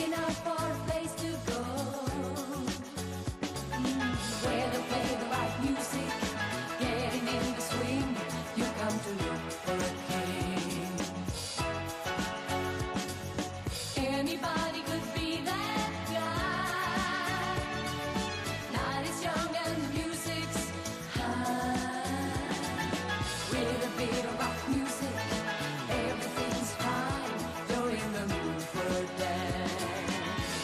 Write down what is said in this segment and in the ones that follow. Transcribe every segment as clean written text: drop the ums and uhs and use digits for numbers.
looking out for a place to go, where they play the right music, getting in the swing. You come to look for a king. Anybody could be that guy. Night is young and the music's high. With a bit of rock music, everything's fine. You're in the mood for a dance.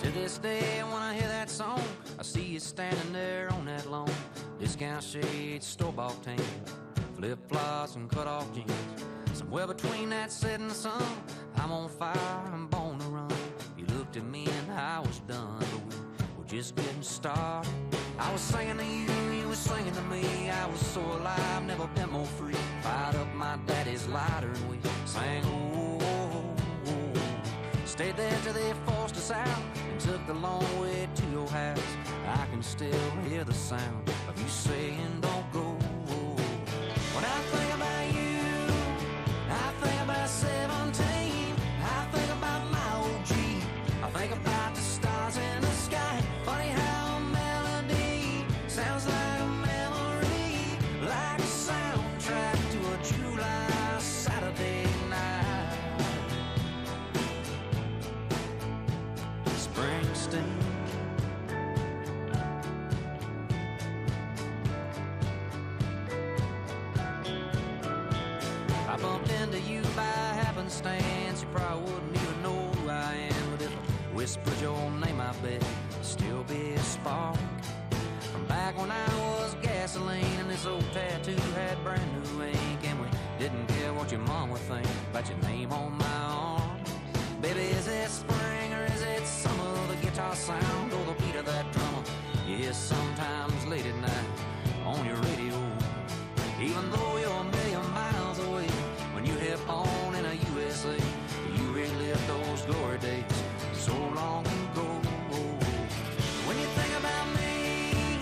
To this day, when I hear that song, I see you standing there on that lawn. Discount shades, store-bought tan, flip-flops and cut-off jeans. Somewhere between that setting sun, I'm on fire, I'm born to run. You looked at me and I was done, but we were just getting started. I was singing to you, you were singing to me. I was so alive, never been more free. Fired up my daddy's lighter and we sang, oh, oh, oh. Stayed there till they forced us out and took the long way to your house. I can still hear the sound of you saying, don't go. When I think about you, I think about 17. I think about my old Jeep. I think about the stars in the sky. Funny how a melody sounds like a memory, like a soundtrack to a July Saturday night. Springsteen. I bumped into you by happenstance. You probably wouldn't even know who I am, but if I whispered your name, I bet it'd still be a spark from back when I was gasoline and this old tattoo had brand new ink, and we didn't care what your mom would think about your name on my arm. Baby, is it spring or is it summer? The guitar sound or the beat of that drummer? Yes, sometimes late at night on your radio, even though you're a million miles away. When you hit on in a USA, you relive those glory days so long ago. When you think about me,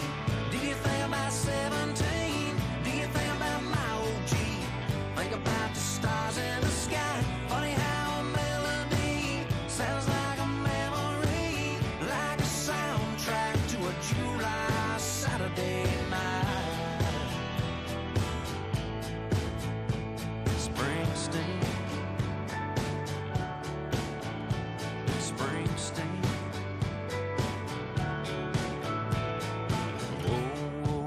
do you think about 17? Do you think about my old Jeep? Think about the stars in the sky. Funny how a melody sounds like a memory, like a soundtrack to a July Saturday night. Springsteen. Springsteen. Oh, oh,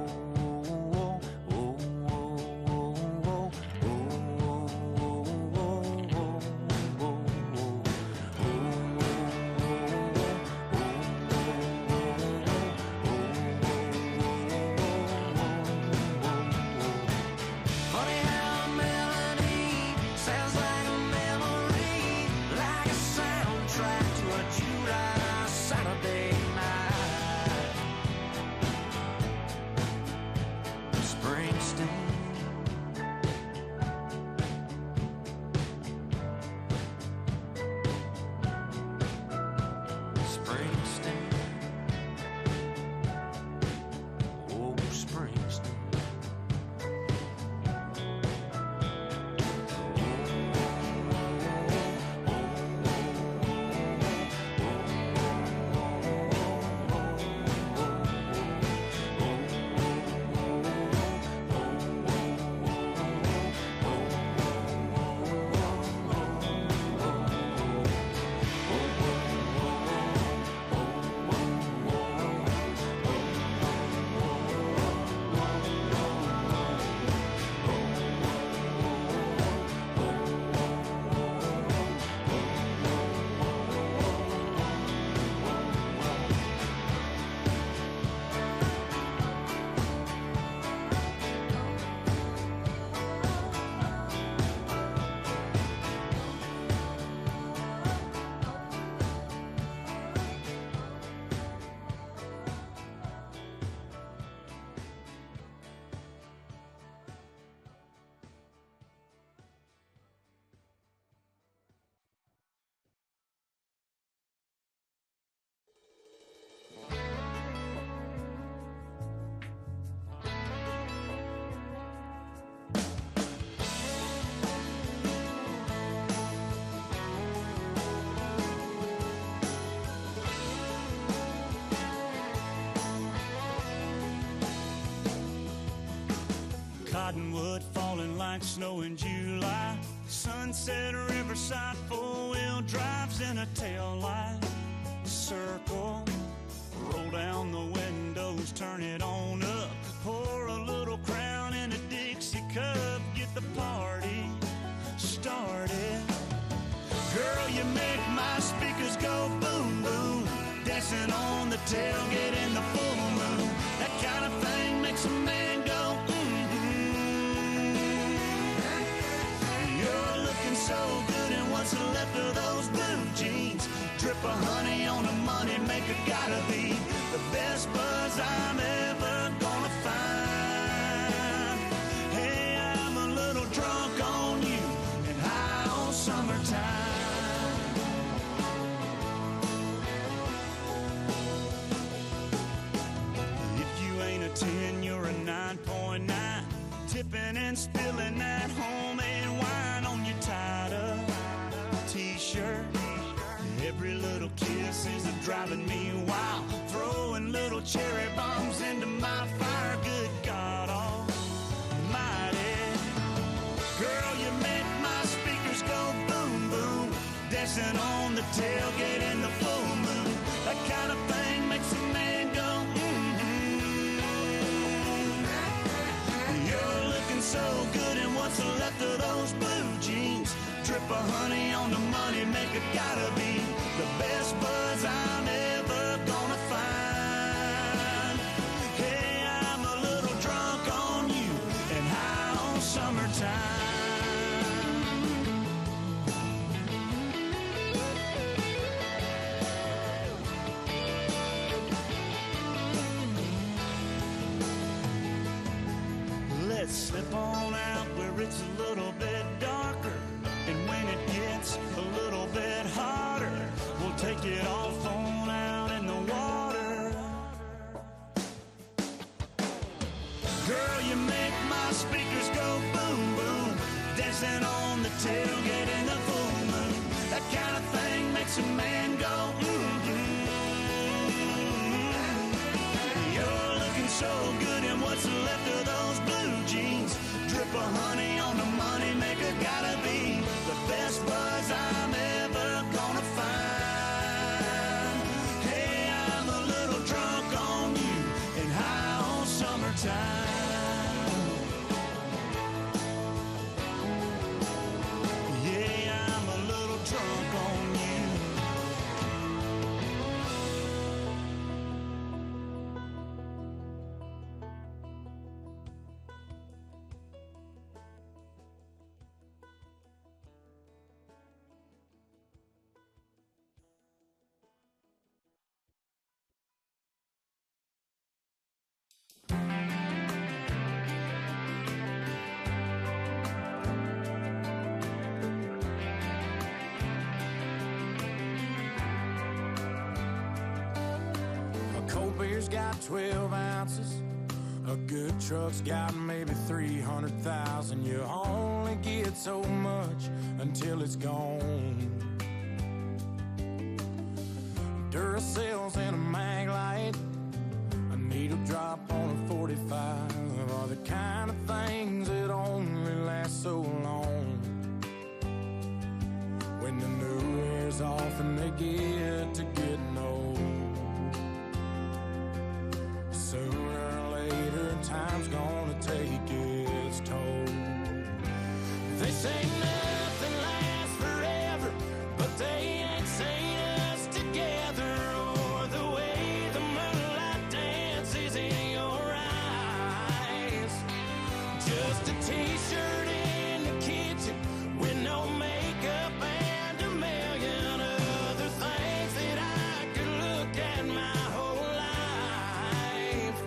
oh, oh, oh, funny how a melody sounds like a memory, like a soundtrack to a July Saturday night. Springsteen. Springsteen. Oh, Springsteen. Cottonwood falling like snow in July. Sunset riverside, four-wheel drives in a tail light. Circle, roll down the windows, turn it on up. Pour a little Crown in a Dixie cup, get the party started. Girl, you make my speakers go boom, boom. dancing on the tailgate in the full moon. That kind of thing makes a man go, You're looking so good in what's left of those blue jeans. Drip of honey on the money maker, gotta be the best buzz I'm ever gonna find. Hey, I'm a little drunk on you and high on summertime. If you ain't a 10, you're a 9.9. Tipping and spilling that homemade wine on your tied-up t-shirt. Every little kiss is driving me wild. Throwing little cherry bombs into my fire. Good God almighty. Girl, you make my speakers go boom, boom. Dancing on the tailgate in the full moon. That kind of thing makes a man go, You're looking so good in what's left of those blue jeans. Drip of honey on the money maker, gotta be the best buzz I'm ever gonna find. Hey, I'm a little drunk on you and high on summertime. Let's slip on out where it's a little bit darker. And when it gets a little bit hotter, we'll take it off on out in the water. Girl, you make my speakers go boom, boom. Dancing on the tailgate in the full moon. That kind of thing makes a man go, You're looking so good in what's left of those blue jeans. Drip of honey on the money maker, gotta be the best buzz I'm ever gonna find. Hey, I'm a little drunk on you and high on summertime. Yeah, I'm a little drunk on you. Got 12 ounces. A good truck's got maybe 300,000. You only get so much until it's gone. Duracells and a mag light, a needle drop on a 45 are the kind of things that only last so long. When the new wears off and they get to getting old, sooner or later, time's gonna take its toll. They say nothing lasts forever, but they ain't seen us together, or the way the moonlight dances in your eyes. Just a t-shirt in the kitchen with no makeup and a million other things that I could look at my whole life.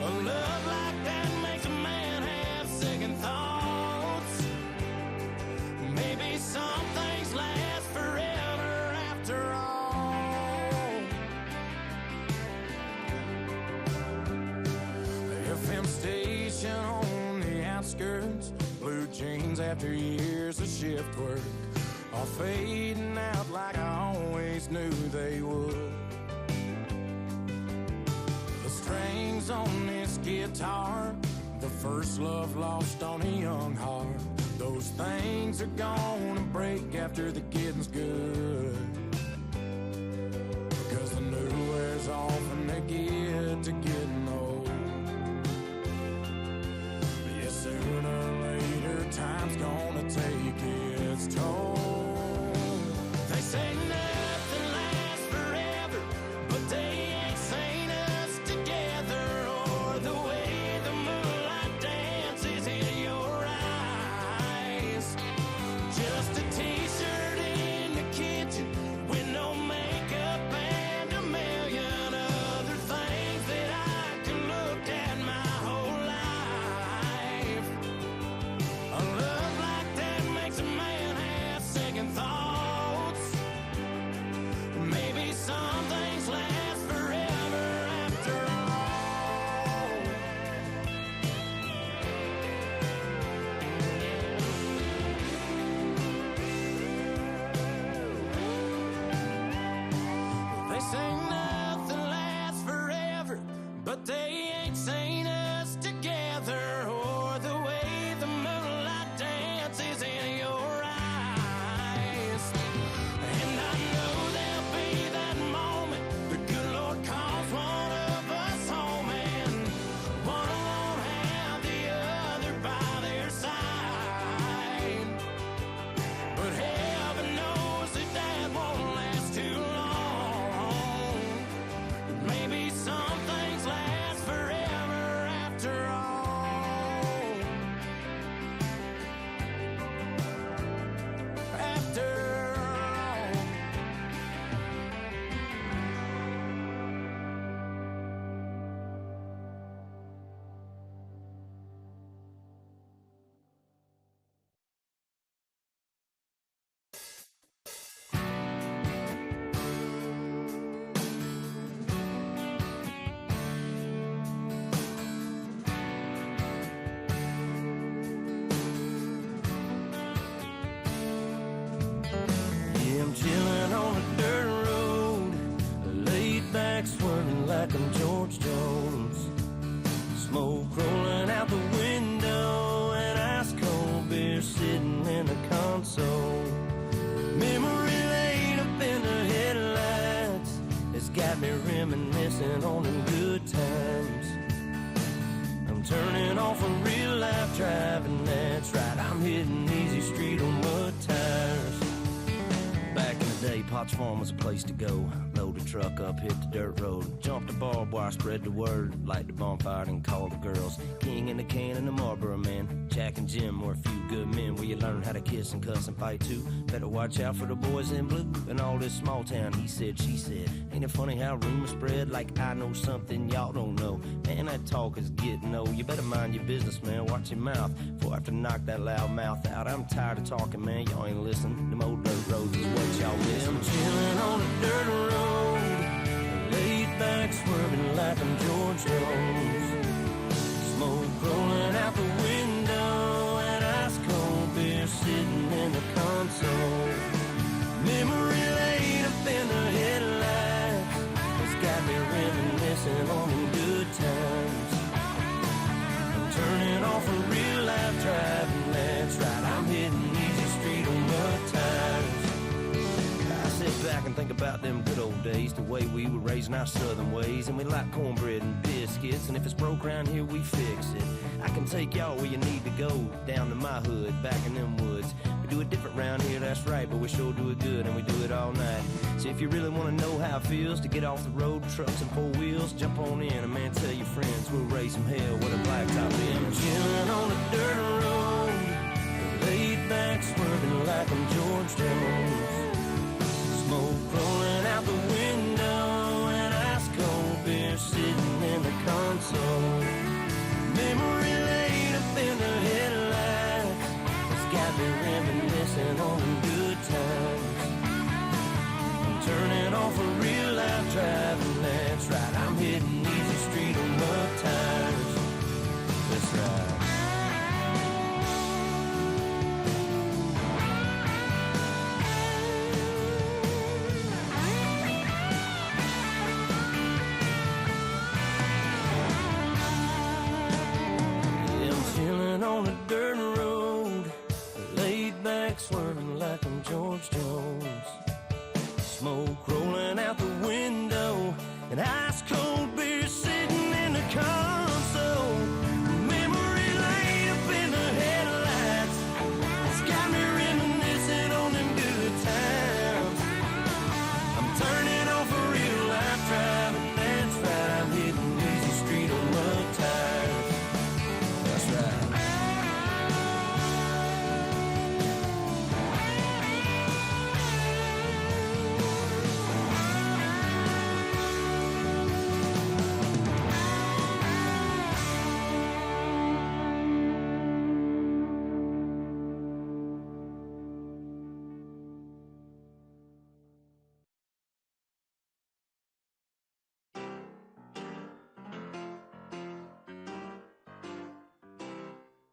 A love like that makes a man have second thoughts. Maybe some things last forever after all. The FM station on the outskirts, blue jeans after years of shift work, all fading out like I always knew they would. The strings on this guitar, the first love lost on a young heart, those things are gonna break after the getting's good. Because the new wears off and they get to getting old. Yeah, sooner or later, time's gonna take its toll. They say nothing lasts forever, driving, that's right. I'm hitting easy street on mud tires. Back in the day, Potts Farm was a place to go. Load the truck up, hit the dirt road. Jump the barbed wire, spread the word. Light the bonfire and call the girls. King in the can and the Marlboro man. Jack and Jim were a few good men where you learn how to kiss and cuss and fight too. Better watch out for the boys in blue and all this small town. He said, she said. Ain't it funny how rumors spread like I know something y'all don't know? Man, that talk is getting old. You better mind your business, man. Watch your mouth before I have to knock that loud mouth out. I'm tired of talking, man. Y'all ain't listening. Them old dirt roads is what y'all miss. I'm chilling on a dirt road, laid back, swerving like I'm George Jones. Smoke rolling out the window, and ice cold beer sitting in the console. Memory laid up in the headlights, it's got me reminiscing on the good times. I'm turning off a real life driving, that's right. I'm hitting easy street on mud tires. Sit back and think about them good old days, the way we were raising our southern ways, and we like cornbread and biscuits, and if it's broke around here, we fix it. I can take y'all where you need to go, down to my hood, back in them woods. We do it different round here, that's right, but we sure do it good, and we do it all night. So if you really want to know how it feels to get off the road, trucks and four wheels, jump on in, and man, tell your friends we'll raise some hell with a blacktop in. I'm chilling on a dirt road, laid back, swerving like I'm George Jones. Smoke rolling out the window, and ice cold beer sitting in the console. Memory laid up in the headlights, it's got me reminiscing on the good times. I'm turning off a real life driving, that's right. I'm hitting easy street on mud tires, that's right. On a dirt road, laid back, swerving like I'm George Jones. Smoke rolling out the window, and ice cold beer sitting in the console. Memory laid up in the headlights, it's got me reminiscing on them good times. I'm turning off a real life driving, that's right. I'm hitting easy street on mud tires, that's right.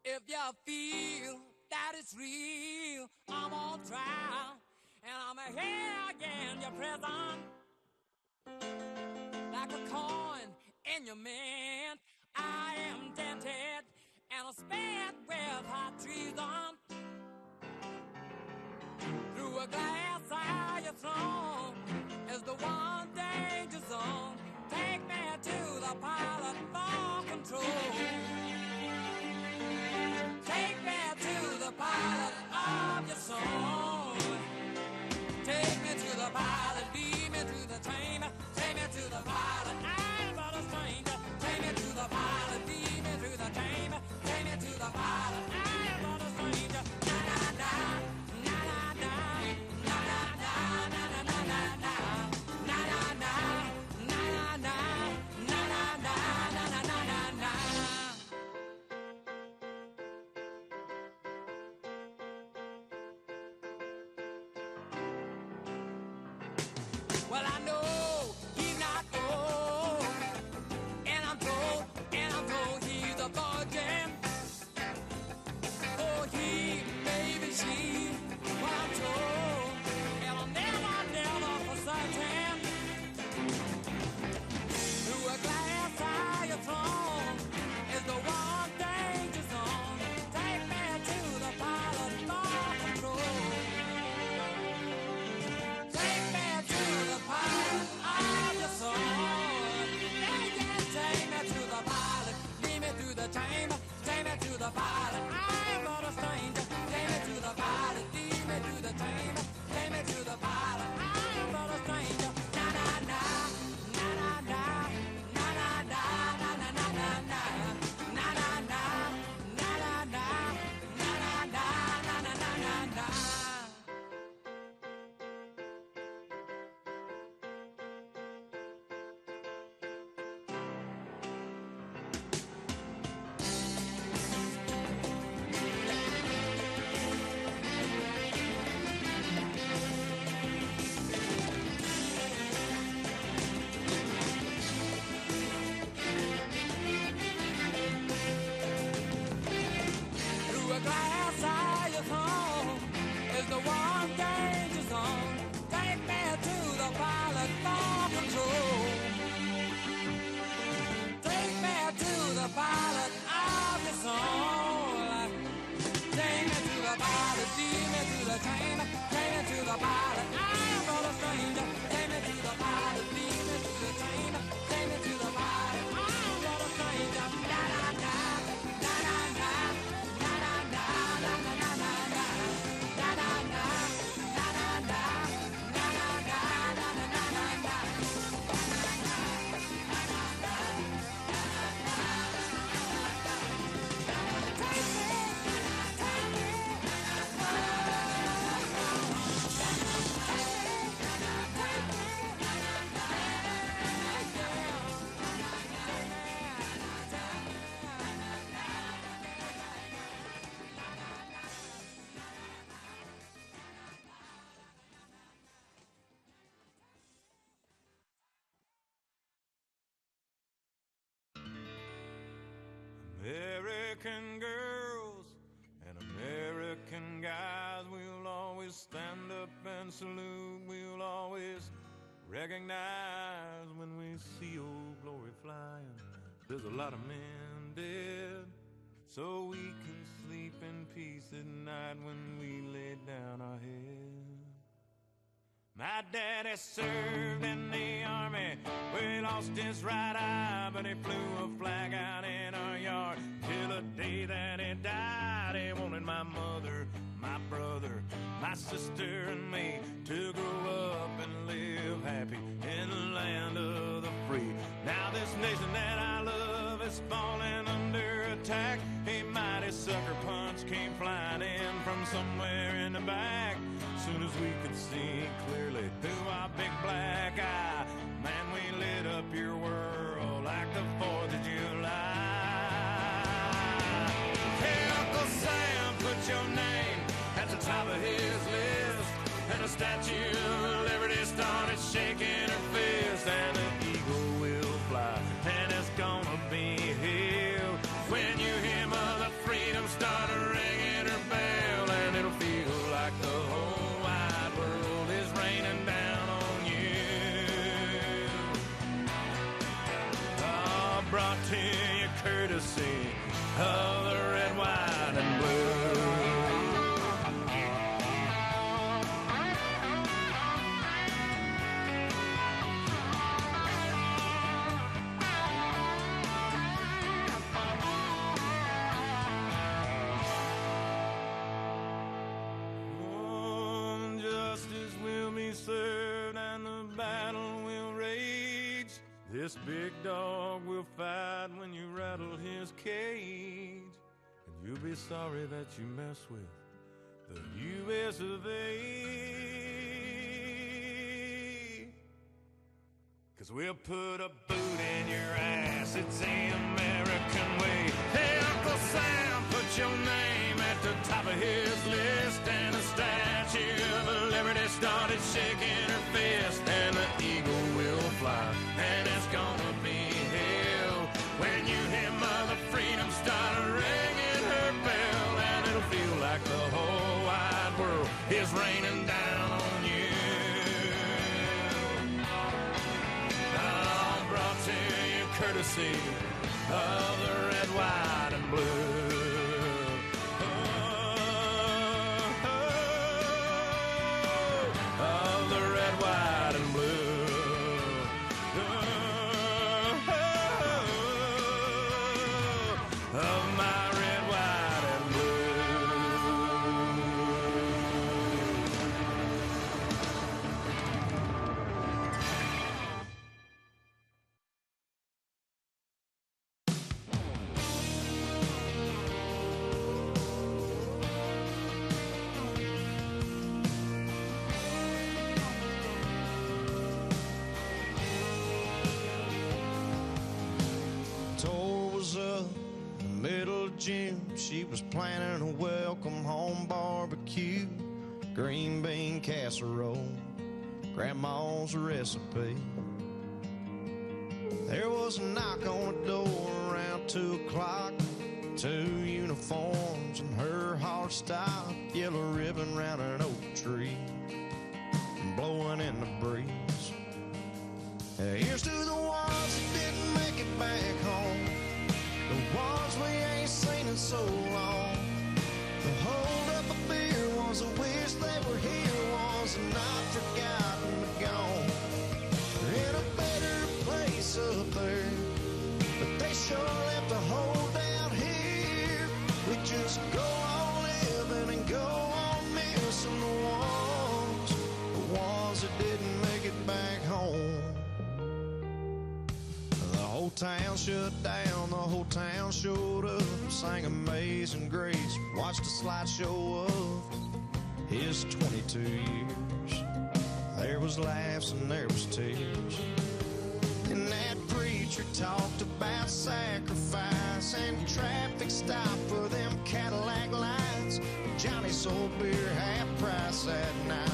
If you feel that it's real, I'm on trial, and I'm here again, your prison. Like a coin in your mint, I am dented, and I'm spared with hot treason. Through a glass eye you thrown is the one danger zone. Take me to the pilot for control. Take me to the pilot of your soul. Take me to the pilot, lead me to the chamber. Take me to the pilot, I'm but a stranger. Take me to the pilot, lead me to the chamber. Take me to the pilot, I'm but a stranger. Na na na, na na na, na na na, na na na na, na na na, na na na, na na na, na na na na. Well, I know he's not old, and I'm told he's a virgin. Oh, he, maybe she, well, I'm told, and I'll never for certain. Through a glass eye you thrown is the one danger zone. Take me to the pilot for control. Take me to the pilot of your soul. Yeah, take me to the pilot. Lead me through the chamber. Take me to the pilot. glass eye of home is the one danger zone. Take me to the pilot for control. Take me to the pilot of your soul. Take me to the pilot, lead me to the chamber. Take me to the pilot, I am not a stranger. Take me to the pilot, lead me to the chamber. Take me to the pilot, I am not a stranger. Da da da, da da da, da da da, da da da da, da da da, da da da, da da da, da da da da. American girls and American guys, we'll always stand up and salute. We'll always recognize when we see old glory flying. There's a lot of men dead, so we can sleep in peace at night when we lay down our head. My daddy served in the army, where he lost his right eye, but he flew a flag out in our yard till the day that he died. He wanted my mother, my brother, my sister and me to grow up and live happy in the land of the free. Now this nation that I love is falling under attack. A mighty sucker punch came flying in from somewhere in the back. Soon as we could see clearly through our big black eye, man, we lit up your world like the 4th of July. Hey, Uncle Sam, put your name at the top of his list, and the Statue of Liberty started shaking her fist, and the eagle will fly, and it's gonna be hell when you hear Mother Freedom start ringing her bell, and it'll feel like the whole raining down on you. Oh, brought to you courtesy of the red, white, and blue. Served and the battle will rage. This big dog will fight when you rattle his cage, and you'll be sorry that you mess with the U.S. of A. 'Cause we'll put a boot in your ass, it's the American way. Hey, Uncle Sam, put your name at the top of his list, and the Statue of Liberty started shaking her fist, and the eagle will fly, and it's gonna be hell when you hear Mother Freedom start ringing her bell, and it'll feel like the whole wide world is raining down on you. Oh, brought to you courtesy of the red, white, and blue. June, she was planning a welcome home barbecue, green bean casserole, grandma's recipe. There was a knock on the door around 2 o'clock. Two uniforms and her heart stopped, yellow ribbon round an oak tree, blowing in the breeze. Here's to the ones that didn't make it back home, the ones we ain't seen in so long. The hold up a beer was a wish they were here, was not forgotten but gone. They're in a better place up there, but they sure left a hole down here. We just go on living and go on missing the ones that didn't make it back home. The whole town shut down, the whole town showed up, sang Amazing Grace, watched a slideshow of his 22 years. There was laughs and there was tears, and that preacher talked about sacrifice and traffic stop for them Cadillac lights. Johnny sold beer half price that night,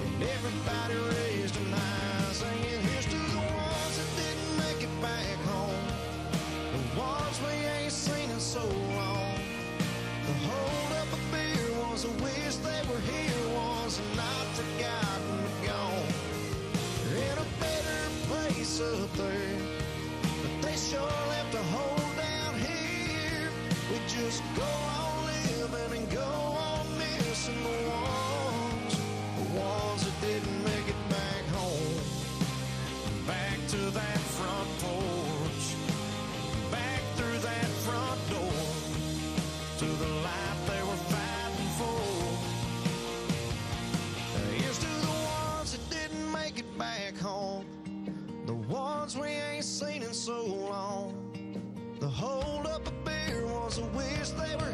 and everybody raised an eye, saying here's to the ones that didn't make it back home, the ones we ain't seen in so long. The hold up a beer was a wish they were here, was not forgotten but gone. They're in a better place up there, but they sure left a hole down here. We just go on living and go on missing the ones that didn't make it back home. Back to that front porch, back through that front door, to the life they were fighting for. Here's to the ones that didn't make it back home, the ones we ain't seen in so long. The hold up a beer was a wish they were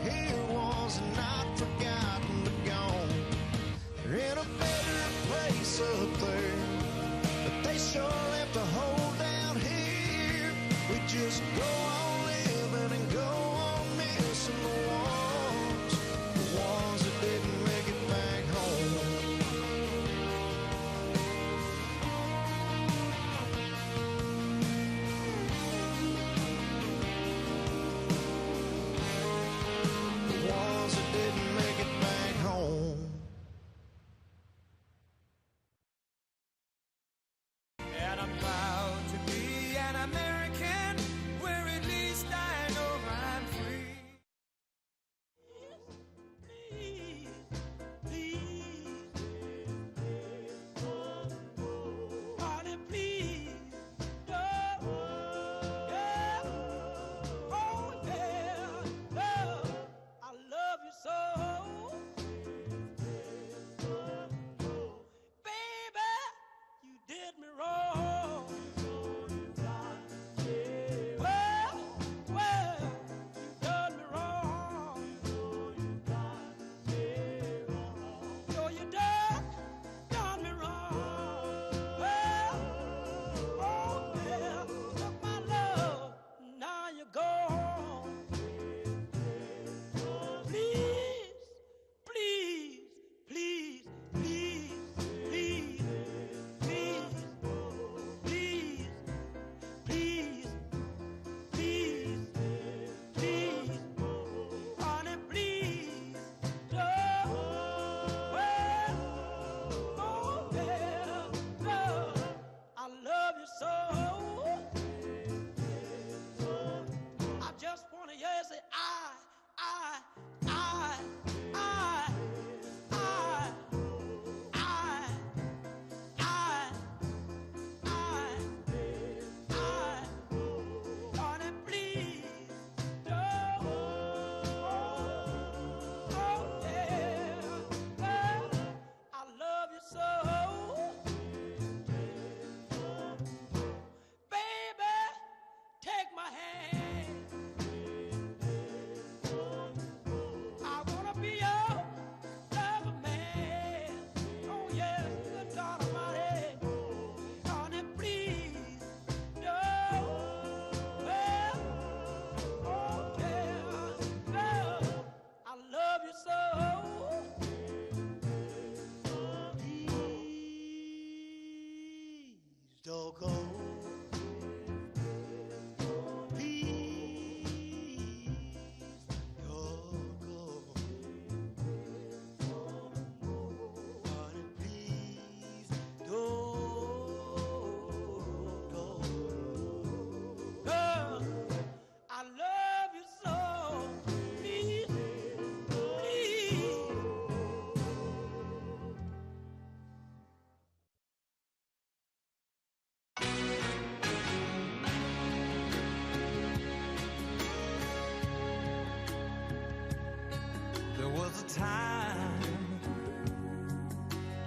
There was a time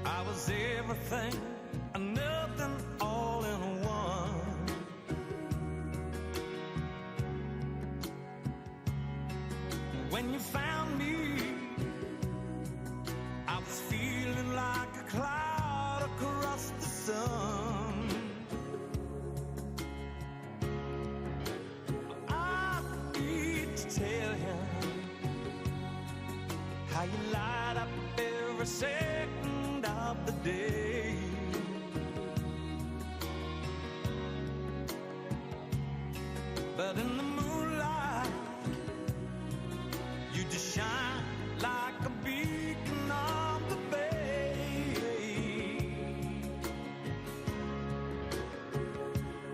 I was everything and nothing all in one. When you found me, I was feeling like a cloud across the sun. I need to tell you how you light up every second of the day. But in the moonlight, you just shine like a beacon on the bay.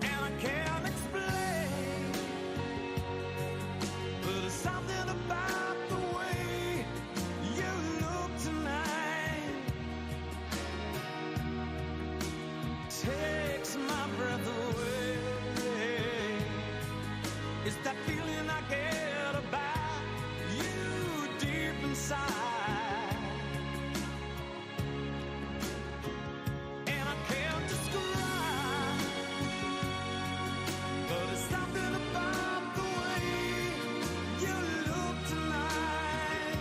And I can't explain, but there's something about the way you look tonight takes my breath away. It's that feeling I get about you deep inside, and I can't describe, but it's something about the way you look tonight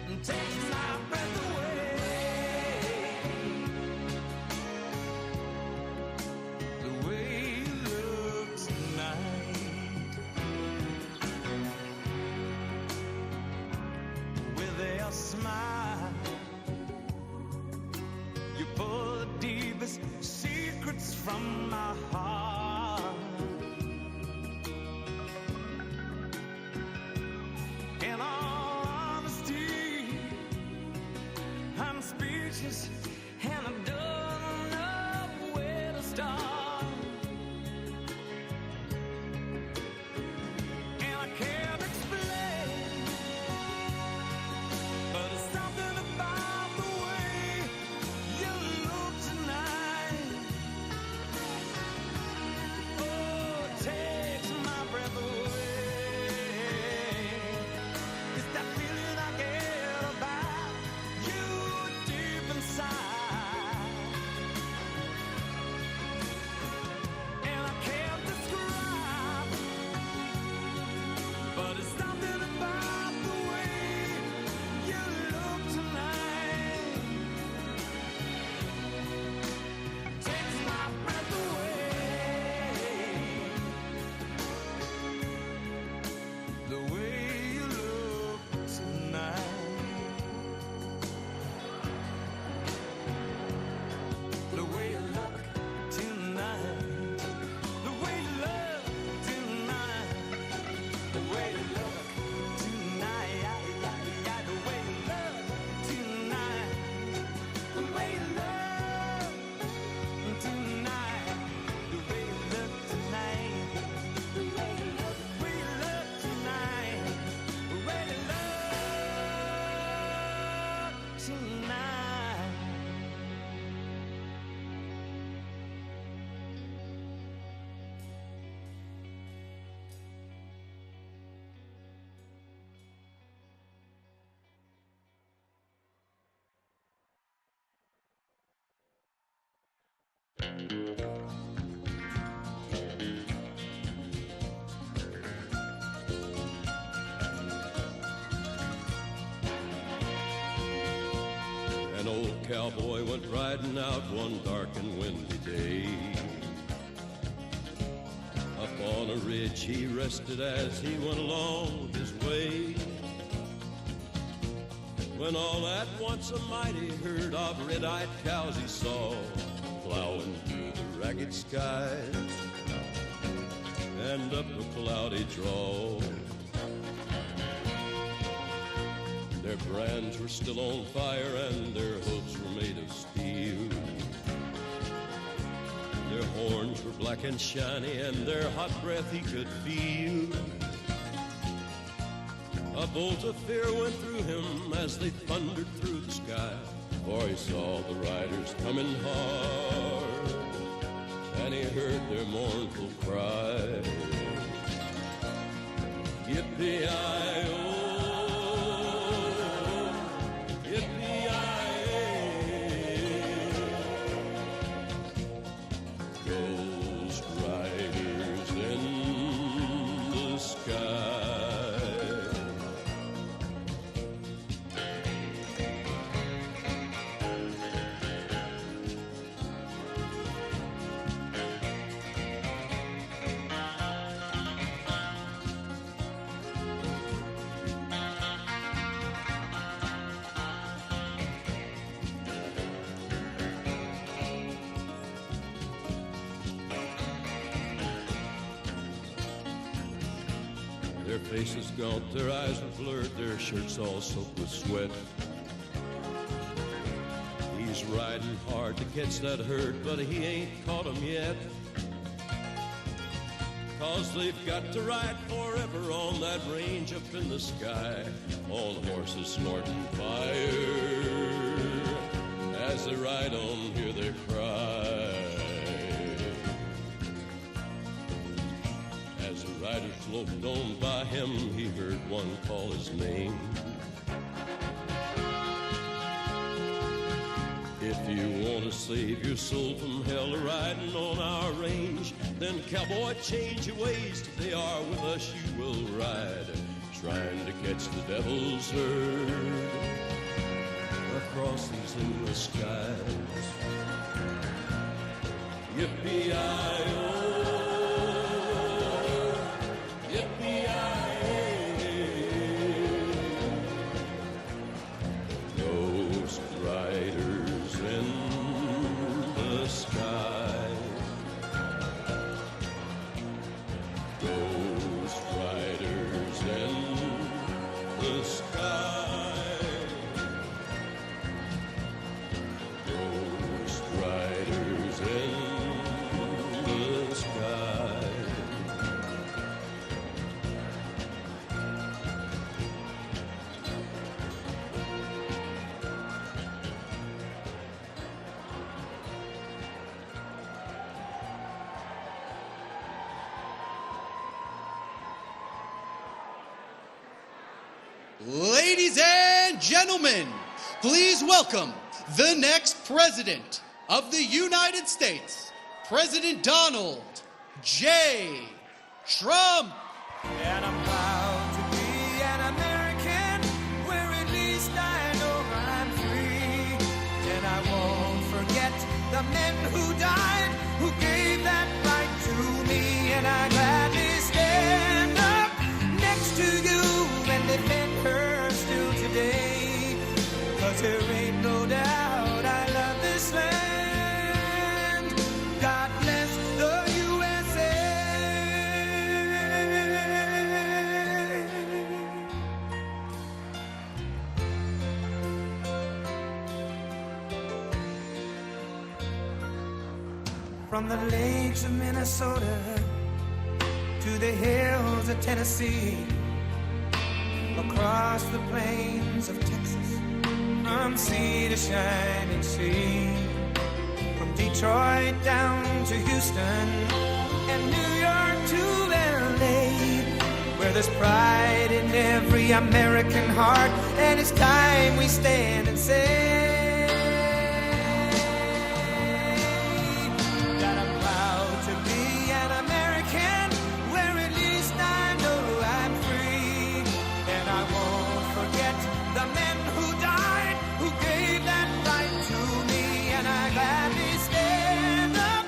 and takes my breath away. The way you look tonight, with a smile, you pull the deepest secrets from my heart. In all honesty, I'm speechless and I don't know where to start. And I can't explain, but it's something about the way you look tonight. Oh, it takes my breath away. It's that feeling I get about you deep inside, and I can't describe, but it's something about the way you look tonight takes my breath away. The way you look tonight, the way you look tonight, the way you look tonight, the way you look tonight, the way you look tonight, the way you look tonight, the way you look tonight, the way you look tonight, the way you look tonight. An old cowboy went riding out one dark and windy day. Up on a ridge he rested as he went along his way, when all at once a mighty herd of red-eyed cows he saw plowing through the ragged skies and up a cloudy draw. Their brands were still on fire and their hooves were made of steel. Their horns were black and shiny and their hot breath he could feel. A bolt of fear went through him as they thundered through the sky, for he saw the riders coming hard and he heard their mournful cry. Yippee-yi! Their faces gaunt, their eyes are blurred, their shirts all soaked with sweat. He's riding hard to catch that herd, but he ain't caught 'em yet. 'Cause they've got to ride forever on that range up in the sky, on horses snorting fire. As they ride on, hear their cry. As the rider sloped on by him, he heard one call his name. If you want to save your soul from hell riding on our range, then cowboy, change your ways. Today are with us you will ride, trying to catch the devil's herd across these endless skies. Yippee-i-oh, yippee-i-oh. Ghost riders in the sky. Ghost riders in the sky. Ghost riders in the sky. Ladies and gentlemen, please welcome the next president of the United States, President Donald J. Trump. And I'm proud to be an American, where at least I know I'm free. And I won't forget the men who died, who gave that right to me. And I gladly stand up next to you and defend her still today. 'Cause there ain't no doubt I love this land. God bless the USA. From the lakes of Minnesota to the hills of Tennessee, across the plains of Texas, from sea to shining sea, from Detroit down to Houston and New York to LA, where there's pride in every American heart, and it's time we stand and say that I'm proud to be an American, where at least I know I'm free. And I won't forget the men who died, who gave that right to me. And I gladly stand up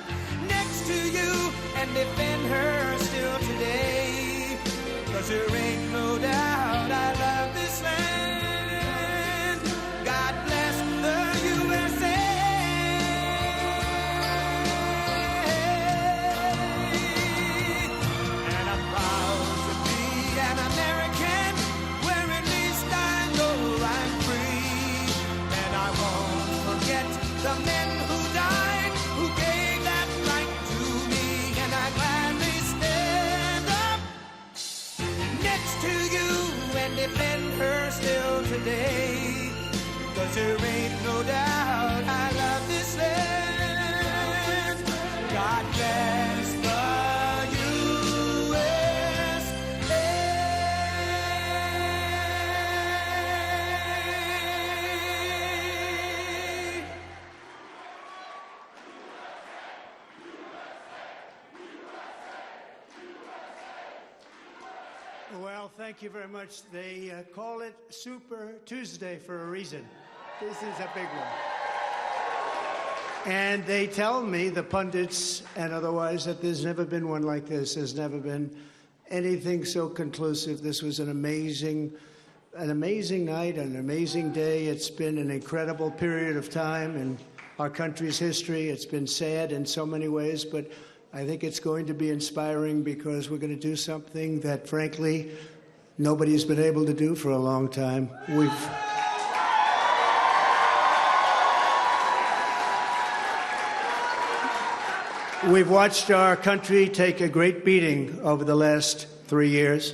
next to you and defend her still today. 'Cause there ain't no doubt I love this land. God bless the USA. And I'm proud to be an American, where at least I know I'm free. And I won't forget the men who died, who gave that right to me. And I gladly stand up next to you and defend her still today. 'Cause there ain't no doubt I love this land. God bless the USA. Well, thank you very much. They call it Super Tuesday for a reason. This is a big one. And they tell me, the pundits and otherwise, that there's never been one like this. There's never been anything so conclusive. This was an amazing night, an amazing day. It's been an incredible period of time in our country's history. It's been sad in so many ways, but I think it's going to be inspiring, because we're going to do something that, frankly, nobody's been able to do for a long time. We've watched our country take a great beating over the last 3 years,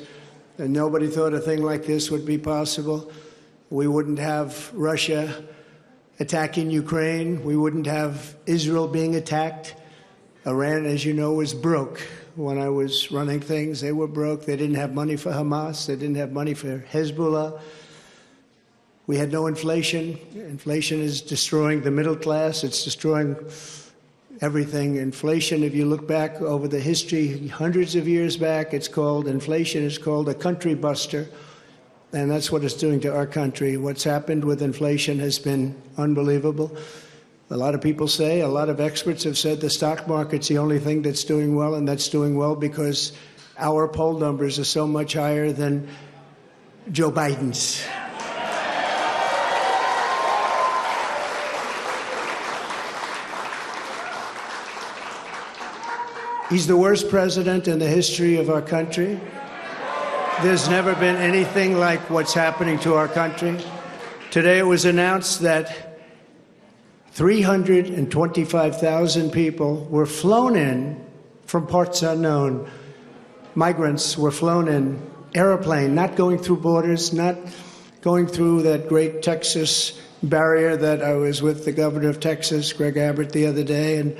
and nobody thought a thing like this would be possible. We wouldn't have Russia attacking Ukraine. We wouldn't have Israel being attacked. Iran, as you know, was broke. When I was running things, they were broke. They didn't have money for Hamas. They didn't have money for Hezbollah. We had no inflation. Inflation is destroying the middle class. It's destroying everything. Inflation, if you look back over the history, hundreds of years back, inflation is called a country buster. And that's what it's doing to our country. What's happened with inflation has been unbelievable. A lot of people say, a lot of experts have said the stock market's the only thing that's doing well, and that's doing well because our poll numbers are so much higher than Joe Biden's. He's the worst president in the history of our country. There's never been anything like what's happening to our country. Today it was announced that 325,000 people were flown in from parts unknown. Migrants were flown in, airplane, not going through borders, not going through that great Texas barrier that I was with the governor of Texas, Greg Abbott, the other day, and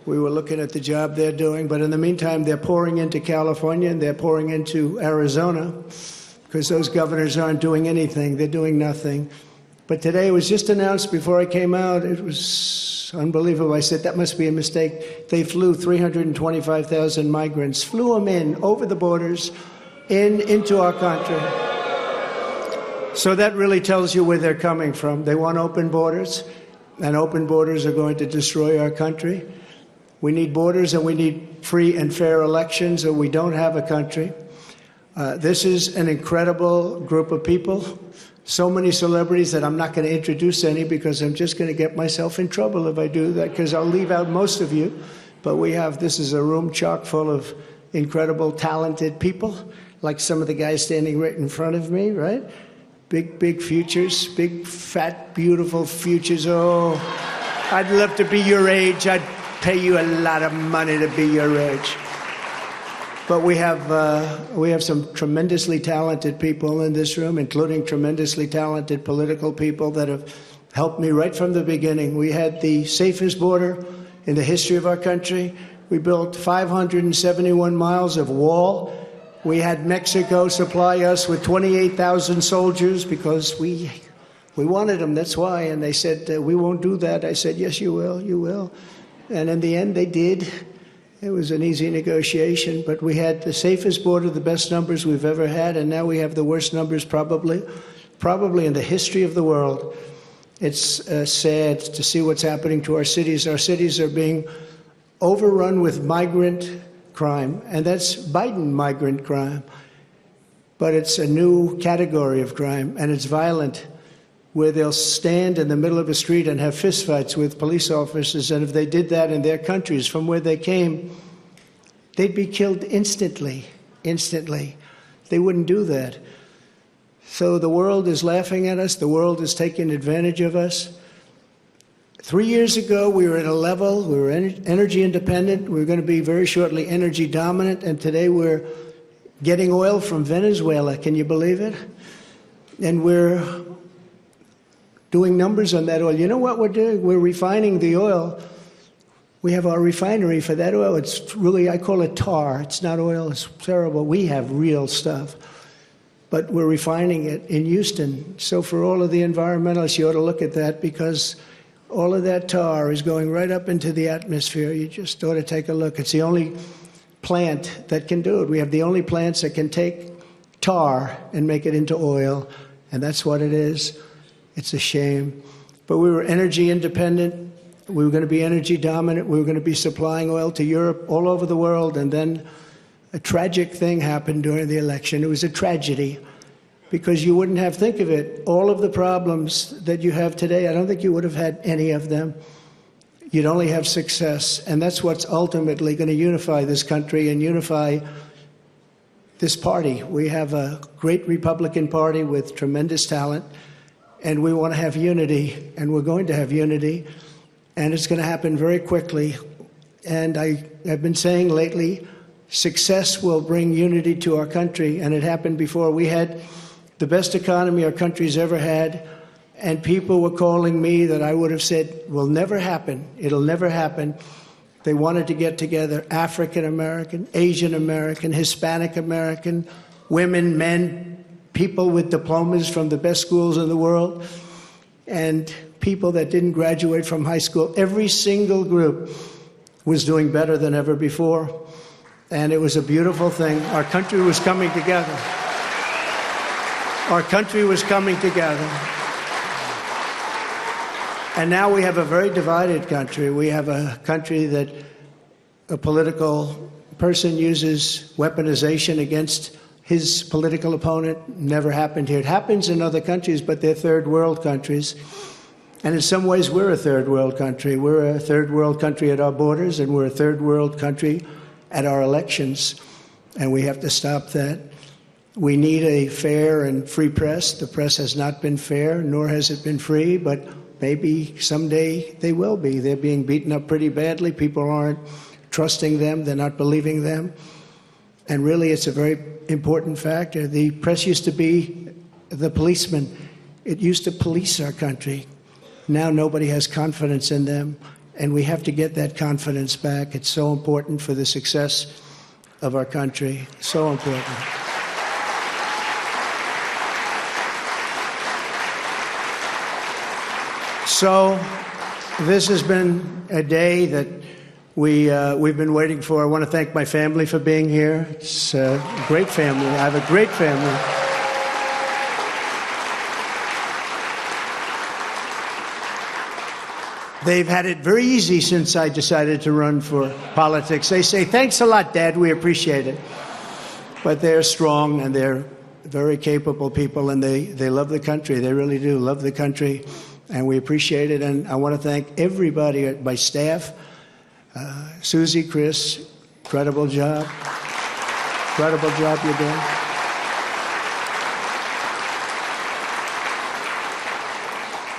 we were looking at the job they're doing. But in the meantime, they're pouring into California and they're pouring into Arizona because those governors aren't doing anything. They're doing nothing. But today it was just announced before I came out. It was unbelievable. I said, that must be a mistake. They flew 325,000 migrants, flew them in over the borders into our country. So that really tells you where they're coming from. They want open borders, and open borders are going to destroy our country. We need borders and we need free and fair elections, or we don't have a country. This is an incredible group of people. So many celebrities that I'm not going to introduce any because I'm just going to get myself in trouble if I do that, because I'll leave out most of you. But this is a room chock full of incredible, talented people, like some of the guys standing right in front of me, right? Big futures, big, fat, beautiful futures. Oh, I'd love to be your age. I'd pay you a lot of money to be your age. But we have some tremendously talented people in this room, including tremendously talented political people that have helped me right from the beginning. We had the safest border in the history of our country. We built 571 miles of wall. We had Mexico supply us with 28,000 soldiers because we wanted them, that's why. And they said, we won't do that. I said, yes, you will, you will. And in the end, they did. It was an easy negotiation, but we had the safest border, the best numbers we've ever had, and now we have the worst numbers probably in the history of the world. It's sad to see what's happening to our cities. Our cities are being overrun with migrant crime, and that's Biden migrant crime. But it's a new category of crime, and it's violent, where they'll stand in the middle of a street and have fistfights with police officers, and if they did that in their countries from where they came, they'd be killed instantly. They wouldn't do that. So the world is laughing at us. The world is taking advantage of us. 3 years ago, we were at a level, we were energy independent. We were going to be very shortly energy dominant, and today we're getting oil from Venezuela. Can you believe it? And we're doing numbers on that oil. You know what we're doing? We're refining the oil. We have our refinery for that oil. It's really, I call it tar. It's not oil. It's terrible. We have real stuff. But we're refining it in Houston. So for all of the environmentalists, you ought to look at that, because all of that tar is going right up into the atmosphere. You just ought to take a look. It's the only plant that can do it. We have the only plants that can take tar and make it into oil, and that's what it is. It's a shame. But we were energy independent. We were going to be energy dominant. We were going to be supplying oil to Europe, all over the world. And then a tragic thing happened during the election. It was a tragedy, because you wouldn't have, think of it, all of the problems that you have today, I don't think you would have had any of them. You'd only have success. And that's what's ultimately going to unify this country and unify this party. We have a great Republican Party with tremendous talent, and we want to have unity, and we're going to have unity, and it's going to happen very quickly. And I have been saying lately, success will bring unity to our country, and it happened before. We had the best economy our country's ever had, and people were calling me that I would have said will never happen. It'll never happen. They wanted to get together African American, Asian American, Hispanic American, women, men, people with diplomas from the best schools in the world, and people that didn't graduate from high school. Every single group was doing better than ever before, and it was a beautiful thing. Our country was coming together. Our country was coming together. And now we have a very divided country. We have a country that a political person uses weaponization against his political opponent. Never happened here. It happens in other countries, but they're third world countries. And in some ways, we're a third world country. We're a third world country at our borders, and we're a third world country at our elections. And we have to stop that. We need a fair and free press. The press has not been fair, nor has it been free, but maybe someday they will be. They're being beaten up pretty badly. People aren't trusting them. They're not believing them. And really, it's a very important factor. The press used to be the policeman. It used to police our country. Now nobody has confidence in them, and we have to get that confidence back. It's so important for the success of our country. So important. So this has been a day that we've been waiting for. I want to thank my family for being here. It's a great family. I have a great family. They've had it very easy since I decided to run for politics. They say, thanks a lot, Dad. We appreciate it. But they're strong, and they're very capable people, and they love the country. They really do love the country. And we appreciate it. And I want to thank everybody at my staff. Susie, Chris, incredible job. Incredible job you're doing.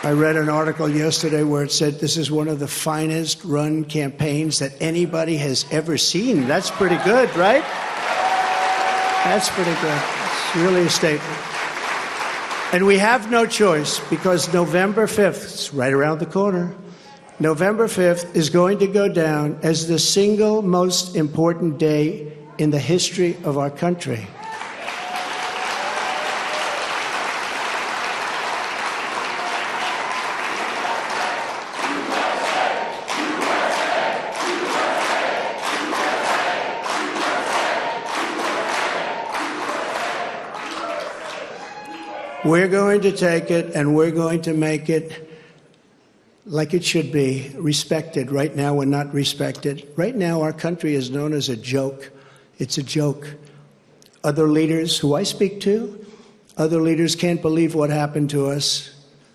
I read an article yesterday where it said this is one of the finest run campaigns that anybody has ever seen. That's pretty good, right? That's pretty good. It's really a statement. And we have no choice, because November 5th, it's right around the corner, November 5th is going to go down as the single most important day in the history of our country. We're going to take it, and we're going to make it like it should be, respected. Right now, we're not respected. Right now, our country is known as a joke. It's a joke. Other leaders who I speak to, other leaders can't believe what happened to us,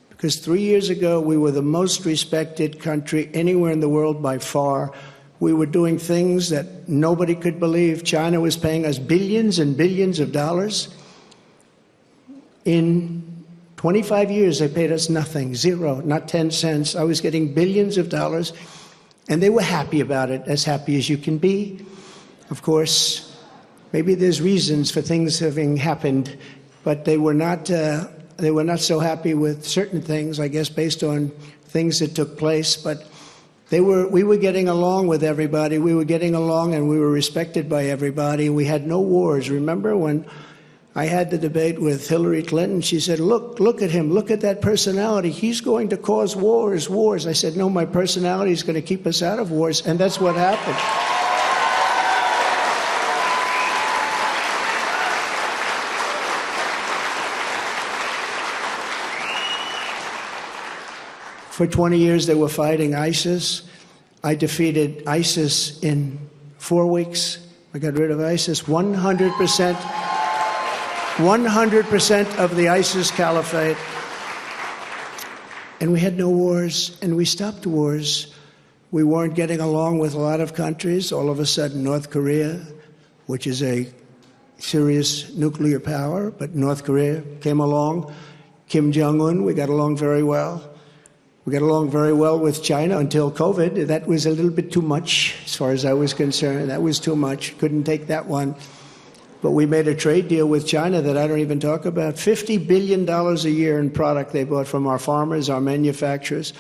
because 3 years ago, we were the most respected country anywhere in the world by far. We were doing things that nobody could believe. China was paying us billions and billions of dollars. In 25 years, they paid us nothing, zero, not 10 cents. I was getting billions of dollars, and they were happy about it, as happy as you can be. Of course, maybe there's reasons for things having happened, but they were not so happy with certain things, I guess, based on things that took place. But we were getting along with everybody. We were getting along, and we were respected by everybody. We had no wars. Remember when I had the debate with Hillary Clinton? She said, look at him, look at that personality. He's going to cause wars. I said, no, my personality is going to keep us out of wars, and that's what happened. For 20 years, they were fighting ISIS. I defeated ISIS in 4 weeks. I got rid of ISIS 100%. 100% of the ISIS caliphate. And we had no wars, and we stopped wars. We weren't getting along with a lot of countries. All of a sudden, North Korea, which is a serious nuclear power, but North Korea came along. Kim Jong-un, we got along very well. We got along very well with China until COVID. That was a little bit too much, as far as I was concerned. That was too much. Couldn't take that one. But we made a trade deal with China that I don't even talk about. $50 billion a year in product they bought from our farmers, our manufacturers.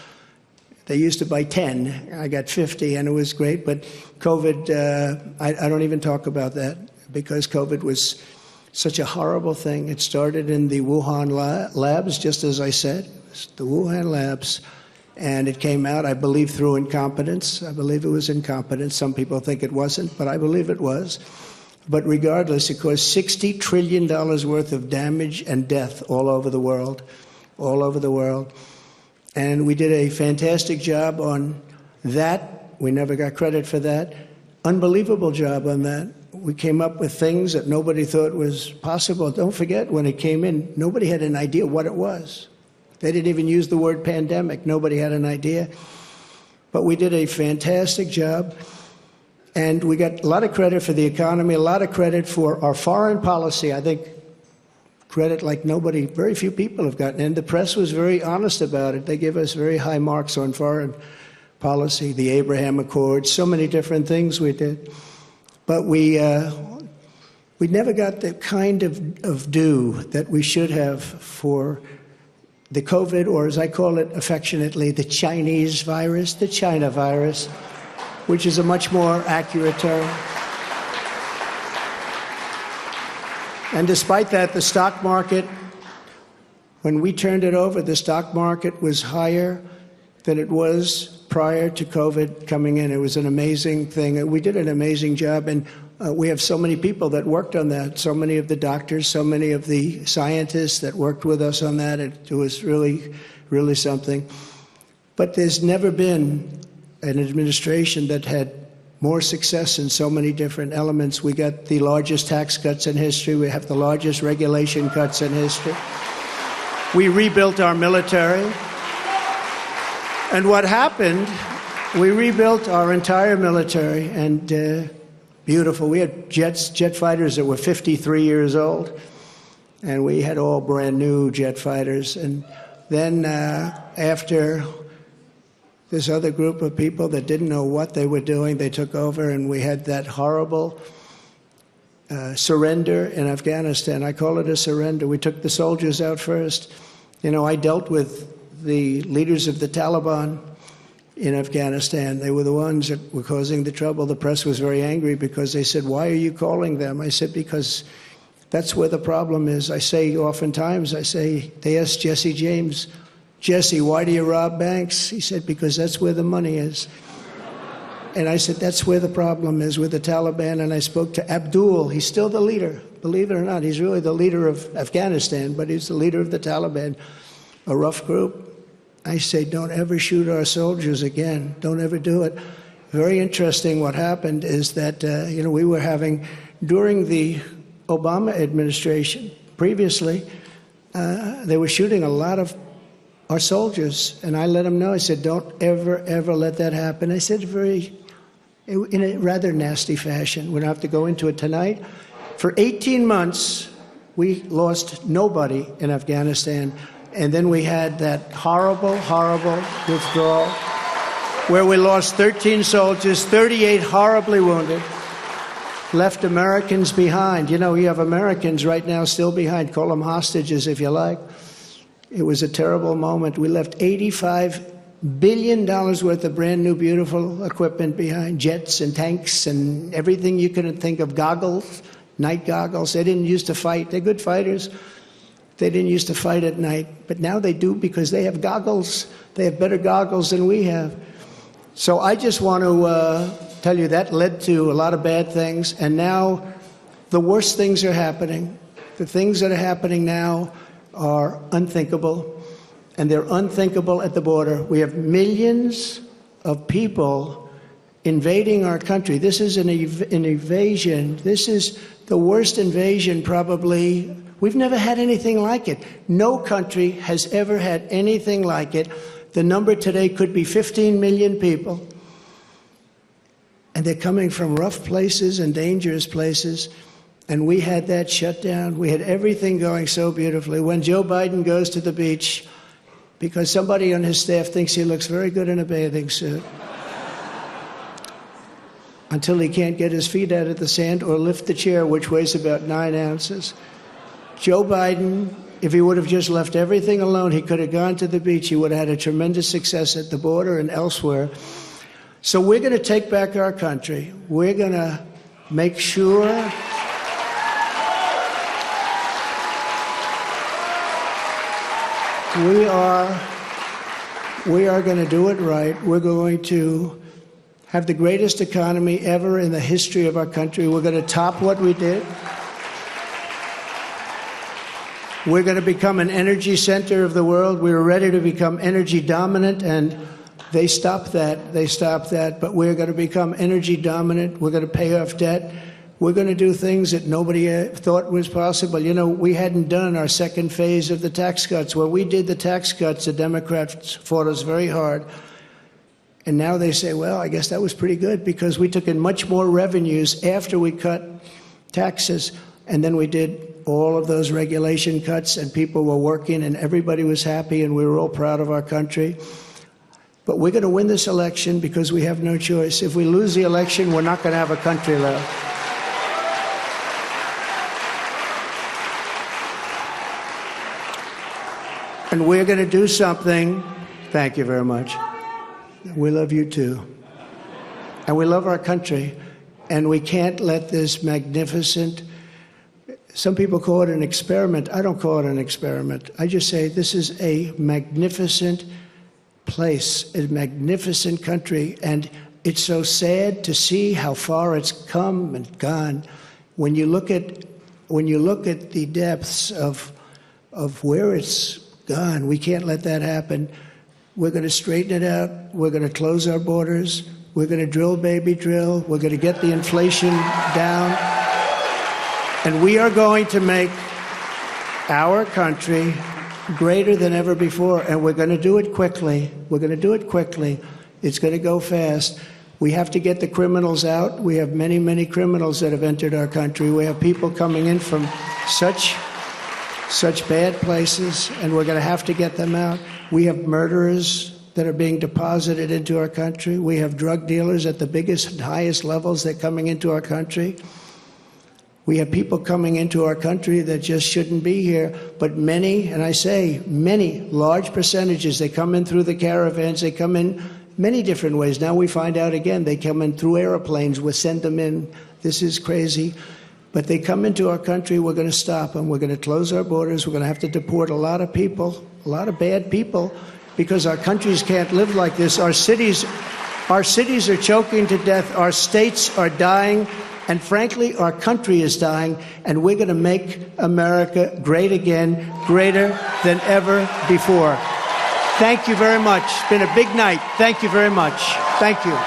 They used to buy 10. I got 50, and it was great. But COVID, I don't even talk about that because COVID was such a horrible thing. It started in the Wuhan labs, just as I said, the Wuhan labs. And it came out, I believe, through incompetence. I believe it was incompetence. Some people think it wasn't, but I believe it was. But regardless, it caused $60 trillion worth of damage and death all over the world, all over the world. And we did a fantastic job on that. We never got credit for that. Unbelievable job on that. We came up with things that nobody thought was possible. Don't forget, when it came in, nobody had an idea what it was. They didn't even use the word pandemic. Nobody had an idea. But we did a fantastic job. And we got a lot of credit for the economy, a lot of credit for our foreign policy. I think credit like nobody, very few people have gotten. And the press was very honest about it. They gave us very high marks on foreign policy, the Abraham Accords, so many different things we did. But we never got the kind of due that we should have for the COVID, or as I call it affectionately, the Chinese virus, the China virus, which is a much more accurate term. And despite that, the stock market, when we turned it over, the stock market was higher than it was prior to COVID coming in. It was an amazing thing. We did an amazing job, and we have so many people that worked on that, so many of the doctors, so many of the scientists that worked with us on that. It was really, really something. But there's never been an administration that had more success in so many different elements. We got the largest tax cuts in history. We have the largest regulation cuts in history. We rebuilt our military. And what happened, we rebuilt our entire military, and beautiful. We had jet fighters that were 53 years old, and we had all brand new jet fighters. And then after this other group of people that didn't know what they were doing, they took over, and we had that horrible surrender in Afghanistan. I call it a surrender. We took the soldiers out first. You know, I dealt with the leaders of the Taliban in Afghanistan. They were the ones that were causing the trouble. The press was very angry because they said, "Why are you calling them?" I said, "Because that's where the problem is." I say oftentimes, they asked Jesse James, "Jesse, why do you rob banks?" He said, "Because that's where the money is." And I said, that's where the problem is, with the Taliban. And I spoke to Abdul. He's still the leader. Believe it or not, he's really the leader of Afghanistan, but he's the leader of the Taliban, a rough group. I say, don't ever shoot our soldiers again. Don't ever do it. Very interesting what happened is that, we were having, during the Obama administration, previously, they were shooting a lot of our soldiers. And I let them know, I said, don't ever, ever let that happen. I said in a rather nasty fashion. We don't have to go into it tonight. For 18 months, we lost nobody in Afghanistan. And then we had that horrible, horrible withdrawal where we lost 13 soldiers, 38 horribly wounded, left Americans behind. You know, you have Americans right now still behind. Call them hostages if you like. It was a terrible moment. We left $85 billion worth of brand new, beautiful equipment behind, jets and tanks and everything you could think of, goggles, night goggles. They didn't used to fight. They're good fighters. They didn't used to fight at night, but now they do because they have goggles. They have better goggles than we have. So I just want to tell you that led to a lot of bad things, and now the worst things are happening. The things that are happening now are unthinkable, and they're unthinkable at the border. We have millions of people invading our country. This is an invasion. This is the worst invasion probably. We've never had anything like it. No country has ever had anything like it. The number today could be 15 million people. And they're coming from rough places and dangerous places. And we had that shut down. We had everything going so beautifully. When Joe Biden goes to the beach, because somebody on his staff thinks he looks very good in a bathing suit, until he can't get his feet out of the sand or lift the chair, which weighs about 9 ounces. Joe Biden, if he would have just left everything alone, he could have gone to the beach. He would have had a tremendous success at the border and elsewhere. So we're going to take back our country. We're going to make sure we are going to do it right. We're going to have the greatest economy ever in the history of our country. We're going to top what we did. We're going to become an energy center of the world. We were ready to become energy dominant, and they stopped that. They stopped that. But we're going to become energy dominant. We're going to pay off debt. We're going to do things that nobody thought was possible. You know, we hadn't done our second phase of the tax cuts. When we did the tax cuts, the Democrats fought us very hard. And now they say, well, I guess that was pretty good because we took in much more revenues after we cut taxes. And then we did all of those regulation cuts, and people were working, and everybody was happy, and we were all proud of our country. But we're going to win this election because we have no choice. If we lose the election, we're not going to have a country left. And we're going to do something. Thank you very much. We love you too. And we love our country. And we can't let this magnificent, some people call it an experiment. I don't call it an experiment. I just say this is a magnificent place, a magnificent country. And it's so sad to see how far it's come and gone. When you look at the depths of where it's gone, we can't let that happen. We're going to straighten it out. We're going to close our borders. We're going to drill, baby, drill. We're going to get the inflation down. And we are going to make our country greater than ever before. And we're going to do it quickly. We're going to do it quickly. It's going to go fast. We have to get the criminals out. We have many, many criminals that have entered our country. We have people coming in from such bad places, and we're going to have to get them out. We have murderers that are being deposited into our country. We have drug dealers at the biggest and highest levels that are coming into our country. We have people coming into our country that just shouldn't be here, but many, and I say many, large percentages, they come in through the caravans, they come in many different ways. Now we find out again, they come in through airplanes, we send them in. This is crazy. But they come into our country, we're going to stop them. We're going to close our borders. We're going to have to deport a lot of people, a lot of bad people, because our countries can't live like this. Our cities are choking to death. Our states are dying. And frankly, our country is dying. And we're going to make America great again, greater than ever before. Thank you very much. It's been a big night. Thank you very much. Thank you.